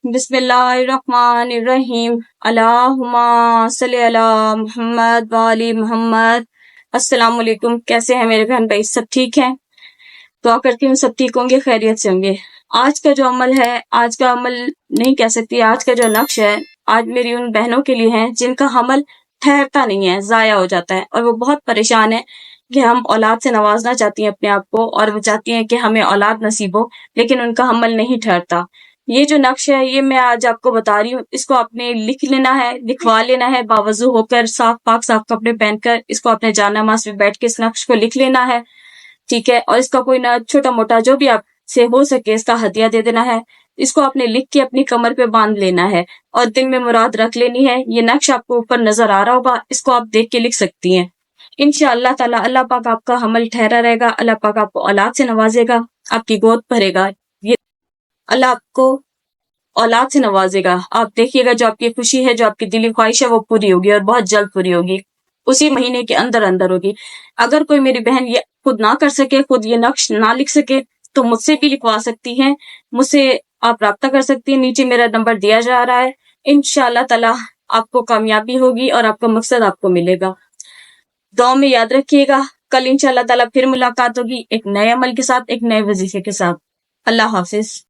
بسم اللہ الرحمن الرحیم، اللہم صلی علی محمد وعلی محمد۔ السلام علیکم، کیسے ہیں میرے بہن بھائی؟ سب ٹھیک ہیں؟ دعا کرتی ہوں سب ٹھیک ہوں گے، خیریت سے ہوں گے۔ آج کا جو عمل ہے، آج کا عمل نہیں کہہ سکتی، آج کا جو نقش ہے، آج میری ان بہنوں کے لیے ہے جن کا حمل ٹھہرتا نہیں ہے، ضائع ہو جاتا ہے، اور وہ بہت پریشان ہے کہ ہم اولاد سے نوازنا چاہتی ہیں اپنے آپ کو، اور وہ چاہتی ہیں کہ ہمیں اولاد نصیب ہو، لیکن ان کا حمل نہیں ٹھہرتا۔ یہ جو نقش ہے، یہ میں آج آپ کو بتا رہی ہوں، اس کو آپ نے لکھ لینا ہے، لکھوا لینا ہے، باوضو ہو کر، صاف پاک صاف کپڑے پہن کر، اس کو اپنے جائے نماز پہ بیٹھ کے اس نقش کو لکھ لینا ہے، ٹھیک ہے؟ اور اس کا کوئی نہ چھوٹا موٹا جو بھی آپ سے ہو سکے اس کا ہدیہ دے دینا ہے۔ اس کو آپ نے لکھ کے اپنی کمر پہ باندھ لینا ہے، اور دل میں مراد رکھ لینی ہے۔ یہ نقش آپ کو اوپر نظر آ رہا ہوگا، اس کو آپ دیکھ کے لکھ سکتی ہیں۔ انشاءاللہ تعالیٰ اللہ پاک آپ کا حمل ٹھہرا رہے گا، اللہ پاک آپ کو اولاد سے نوازے گا، آپ کی گود بھرے گا، یہ اللہ آپ کو اولاد سے نوازے گا۔ آپ دیکھیے گا جو آپ کی خوشی ہے، جو آپ کی دلی خواہش ہے، وہ پوری ہوگی، اور بہت جلد پوری ہوگی، اسی مہینے کے اندر اندر ہوگی۔ اگر کوئی میری بہن یہ خود نہ کر سکے، خود یہ نقش نہ لکھ سکے، تو مجھ سے بھی لکھوا سکتی ہیں، مجھ سے آپ رابطہ کر سکتی ہیں، نیچے میرا نمبر دیا جا رہا ہے۔ انشاءاللہ تعالیٰ آپ کو کامیابی ہوگی، اور آپ کا مقصد آپ کو ملے گا۔ دعا میں یاد رکھیے گا، کل انشاءاللہ تعالیٰ پھر ملاقات ہوگی ایک نئے عمل کے ساتھ، ایک نئے وظیفے کے ساتھ۔ اللہ حافظ۔